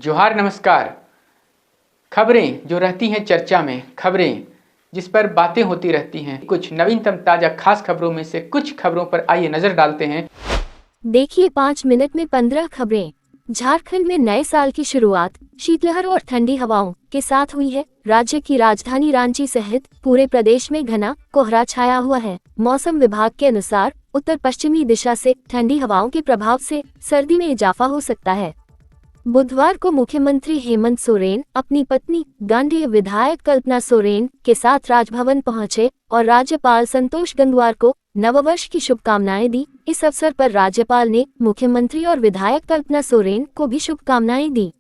जोहार नमस्कार। खबरें जो रहती हैं चर्चा में, खबरें जिस पर बातें होती रहती हैं, कुछ नवीनतम ताज़ा खास खबरों में से कुछ खबरों पर आइए नजर डालते हैं। देखिए 5 मिनट में 15 खबरें। झारखंड में नए साल की शुरुआत शीतलहर और ठंडी हवाओं के साथ हुई है। राज्य की राजधानी रांची सहित पूरे प्रदेश में घना कोहरा छाया हुआ है। मौसम विभाग के अनुसार उत्तर पश्चिमी दिशा से ठंडी हवाओं के प्रभाव से सर्दी में इजाफा हो सकता है। बुधवार को मुख्यमंत्री हेमंत सोरेन अपनी पत्नी गांधी विधायक कल्पना सोरेन के साथ राजभवन पहुंचे और राज्यपाल संतोष गंगवार को नववर्ष की शुभकामनाएं दी। इस अवसर पर राज्यपाल ने मुख्यमंत्री और विधायक कल्पना सोरेन को भी शुभकामनाएं दी।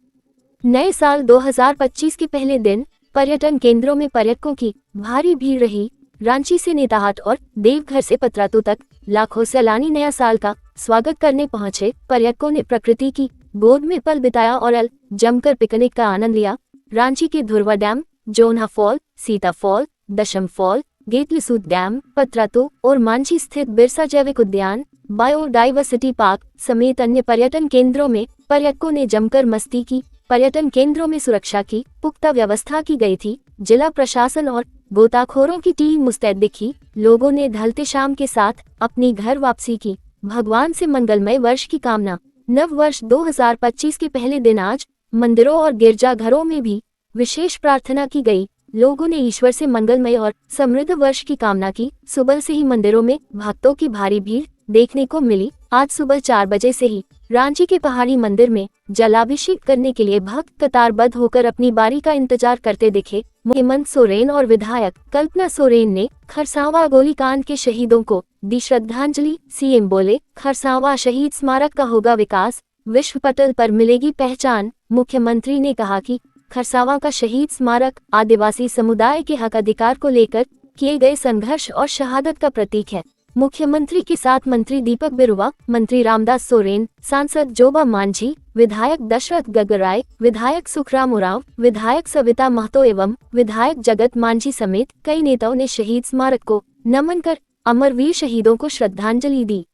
नए साल 2025 के पहले दिन पर्यटन केंद्रों में पर्यटकों की भारी भीड़ रही। रांची से नेताहाट और देवघर से पतरातू तक लाखों सैलानी नया साल का स्वागत करने पहुंचे। पर्यटकों ने प्रकृति की गोद में पल बिताया और जमकर पिकनिक का आनंद लिया। रांची के Dhurwa dam, Jonha fall, Sita fall, दशम फॉल, गेतलीसूद डैम, पतरातू और मांझी स्थित बिरसा जैविक उद्यान, बायोडाइवर्सिटी पार्क समेत अन्य पर्यटन केंद्रों में पर्यटकों ने जमकर मस्ती की। पर्यटन केंद्रों में सुरक्षा की पुख्ता व्यवस्था की गई थी। जिला प्रशासन और गोताखोरों की टीम मुस्तैद दिखी। लोगों ने ढलते शाम के साथ अपनी घर वापसी की। भगवान से मंगलमय वर्ष की कामना। नव वर्ष 2025 के पहले दिन आज मंदिरों और गिरजाघरों में भी विशेष प्रार्थना की गई। लोगों ने ईश्वर से मंगलमय और समृद्ध वर्ष की कामना की। सुबह से ही मंदिरों में भक्तों की भारी भीड़ देखने को मिली। आज सुबह 4 बजे से ही रांची के पहाड़ी मंदिर में जलाभिषेक करने के लिए भक्त कतारबद्ध होकर अपनी बारी का इंतजार करते दिखे। हेमंत सोरेन और विधायक कल्पना सोरेन ने खरसावां गोलीकांड के शहीदों को दी श्रद्धांजलि। सीएम बोले, खरसावां शहीद स्मारक का होगा विकास, विश्व पटल पर मिलेगी पहचान। मुख्यमंत्री ने कहा कि खरसावां का शहीद स्मारक आदिवासी समुदाय के हक अधिकार को लेकर किए गए संघर्ष और शहादत का प्रतीक है। मुख्यमंत्री के साथ मंत्री दीपक बिरुवा, मंत्री रामदास सोरेन, सांसद जोबा मांझी, विधायक दशरथ गगराय, विधायक सुखराम उरांव, विधायक सविता महतो एवं विधायक जगत मांझी समेत कई नेताओं ने शहीद स्मारक को नमन कर अमरवीर शहीदों को श्रद्धांजलि दी।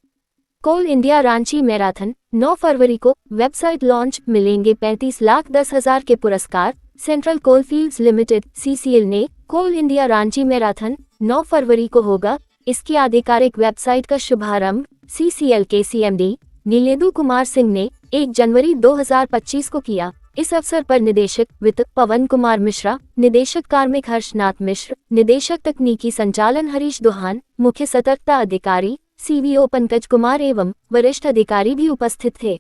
कोल इंडिया रांची मैराथन 9 फरवरी को वेबसाइट लॉन्च, मिलेंगे 35,10,000 के पुरस्कार। सेंट्रल कोलफील्ड्स लिमिटेड (CCL) ने कोल इंडिया रांची मैराथन 9 फरवरी को होगा। इसकी आधिकारिक वेबसाइट का शुभारंभ CCL के CMD नीलेदु कुमार सिंह ने 1 जनवरी 2025 को किया। इस अवसर पर निदेशक वित्त पवन कुमार मिश्रा, निदेशक कार्मिक हर्षनाथ मिश्र, निदेशक तकनीकी संचालन हरीश दोहान, मुख्य सतर्कता अधिकारी CVO पंकज कुमार एवं वरिष्ठ अधिकारी भी उपस्थित थे।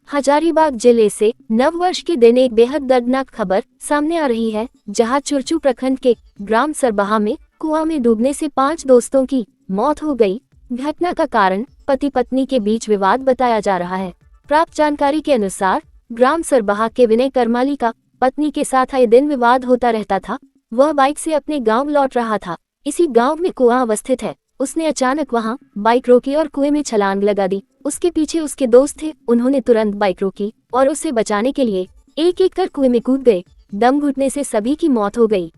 हजारीबाग जिले से नववर्ष के दिन एक बेहद दर्दनाक खबर सामने आ रही है, जहां चुरचू प्रखंड के ग्राम सरबहा में कुआं में डूबने से 5 दोस्तों की मौत हो गई। घटना का कारण पति पत्नी के बीच विवाद बताया जा रहा है। प्राप्त जानकारी के अनुसार ग्राम सरबहा के विनय करमाली का पत्नी के साथ आए दिन विवाद होता रहता था। वह बाइक से अपने गांव लौट रहा था। इसी गांव में कुआं अवस्थित है। उसने अचानक वहां बाइक रोकी और कुएं में छलांग लगा दी। उसके पीछे उसके दोस्त थे। उन्होंने तुरंत बाइक रोकी और उसे बचाने के लिए एक एक कर कुएं में कूद गए। दम घुटने से सभी की मौत हो गई।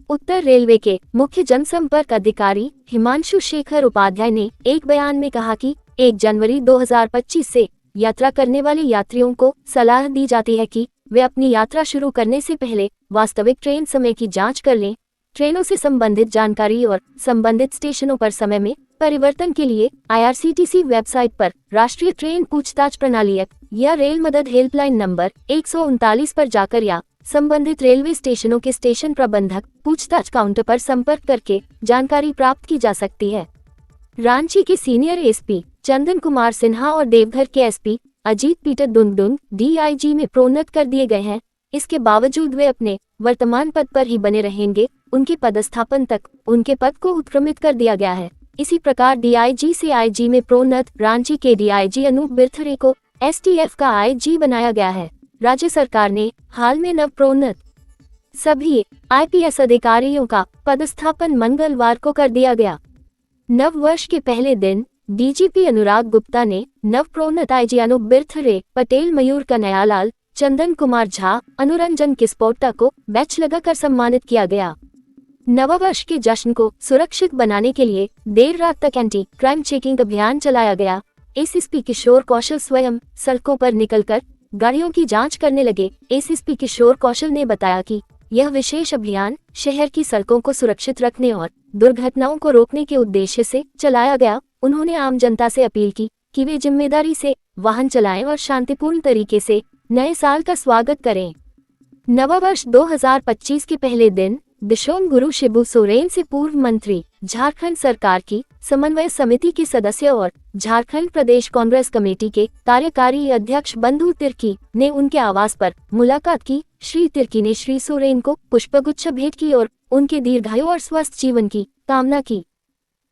उत्तर रेलवे के मुख्य जनसंपर्क अधिकारी हिमांशु शेखर उपाध्याय ने एक बयान में कहा कि 1 जनवरी 2025 से यात्रा करने वाले यात्रियों को सलाह दी जाती है कि वे अपनी यात्रा शुरू करने से पहले वास्तविक ट्रेन समय की जांच कर लें। ट्रेनों से संबंधित जानकारी और संबंधित स्टेशनों पर समय में परिवर्तन के लिए IRCTC वेबसाइट पर राष्ट्रीय ट्रेन पूछताछ प्रणाली या रेल मदद हेल्पलाइन नंबर 139 पर जाकर या संबंधित रेलवे स्टेशनों के स्टेशन प्रबंधक पूछताछ काउंटर पर संपर्क करके जानकारी प्राप्त की जा सकती है। रांची के सीनियर SP चंदन कुमार सिन्हा और देवघर के SP अजीत पीटर दुंगदुंग DIG में प्रोन्नत कर दिए गए हैं। इसके बावजूद वे अपने वर्तमान पद पर ही बने रहेंगे। उनके पदस्थापन तक उनके पद को उत्क्रमित कर दिया गया है। इसी प्रकार DIG से IG में प्रोन्नत रांची के DIG अनूप बिरथरे को STF का IG बनाया गया है। राज्य सरकार ने हाल में नव प्रोन्नत सभी IPS अधिकारियों का पदस्थापन मंगलवार को कर दिया गया। नव वर्ष के पहले दिन DGP अनुराग गुप्ता ने नव प्रोन्नत IG अनूप बिरथरे, पटेल मयूर कन्हैयालाल, चंदन कुमार झा, अनुरंजन किस्पोट्टा को बैच लगाकर सम्मानित किया गया। नववर्ष के जश्न को सुरक्षित बनाने के लिए देर रात तक एंटी क्राइम चेकिंग अभियान चलाया गया। SSP किशोर कौशल स्वयं सड़कों पर निकलकर गाड़ियों की जांच करने लगे। एसएसपी किशोर कौशल ने बताया कि यह विशेष अभियान शहर की सड़कों को सुरक्षित रखने और दुर्घटनाओं को रोकने के उद्देश्य से चलाया गया। उन्होंने आम जनता से अपील की कि वे जिम्मेदारी से वाहन चलाएं और शांतिपूर्ण तरीके से नए साल का स्वागत करें। नववर्ष 2025 के पहले दिन दिशोम गुरु शिबू सोरेन से पूर्व मंत्री, झारखंड सरकार की समन्वय समिति के सदस्य और झारखंड प्रदेश कांग्रेस कमेटी के कार्यकारी अध्यक्ष बंधु तिर्की ने उनके आवास पर मुलाकात की। श्री तिर्की ने श्री सोरेन को पुष्पगुच्छ भेंट की और उनके दीर्घायु और स्वस्थ जीवन की कामना की।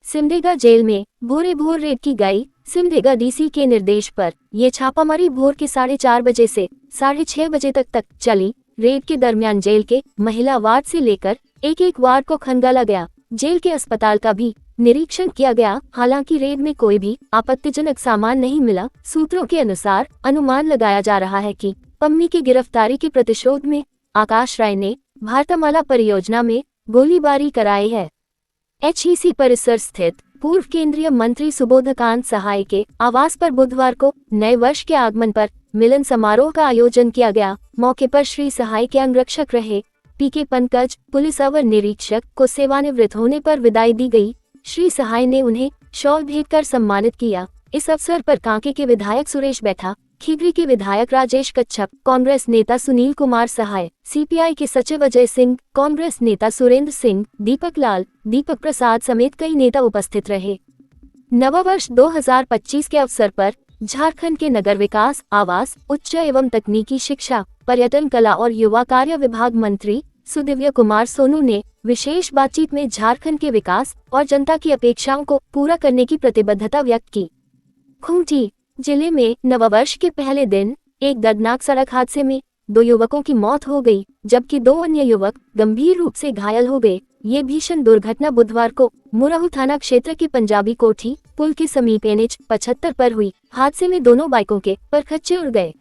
सिमडेगा जेल में भोरे भोर रेड की गई। सिमडेगा डीसी के निर्देश पर ये छापामारी भोर के 4:30 बजे से 6:30 बजे तक चली। रेड के दरमियान जेल के महिला वार्ड से लेकर एक वार्ड को खंगाला गया। जेल के अस्पताल का भी निरीक्षण किया गया। हालांकि रेड में कोई भी आपत्तिजनक सामान नहीं मिला। सूत्रों के अनुसार अनुमान लगाया जा रहा है कि पम्मी की गिरफ्तारी के प्रतिशोध में आकाश राय ने भारतमाला परियोजना में गोलीबारी कराई है। HEC परिसर स्थित पूर्व केंद्रीय मंत्री सुबोधकांत सहाय के आवास पर बुधवार को नए वर्ष के आगमन पर मिलन समारोह का आयोजन किया गया। मौके पर श्री सहाय के अंगरक्षक रहे PK पंकज, पुलिस अवर निरीक्षक को सेवानिवृत्त होने पर विदाई दी गई। श्री सहाय ने उन्हें शॉल भेंट कर सम्मानित किया। इस अवसर पर कांके के विधायक सुरेश बैठा, खीगरी के विधायक राजेश कच्छप, कांग्रेस नेता सुनील कुमार सहाय, CPI के सचिव अजय सिंह, कांग्रेस नेता सुरेंद्र सिंह, दीपक लाल, दीपक प्रसाद समेत कई नेता उपस्थित रहे। नववर्ष 2025 के अवसर पर झारखंड के नगर विकास, आवास, उच्च एवं तकनीकी शिक्षा, पर्यटन, कला और युवा कार्य विभाग मंत्री सुदिव्य कुमार सोनू ने विशेष बातचीत में झारखंड के विकास और जनता की अपेक्षाओं को पूरा करने की प्रतिबद्धता व्यक्त की। खूंटी जिले में नववर्ष के पहले दिन एक दर्दनाक सड़क हादसे में 2 युवकों की मौत हो गई, जबकि 2 अन्य युवक गंभीर रूप से घायल हो गए। ये भीषण दुर्घटना बुधवार को मुरहू थाना क्षेत्र के पंजाबी कोठी पुल के समीप NH 75 पर हुई। हादसे में दोनों बाइकों के परखच्चे उड़ गए।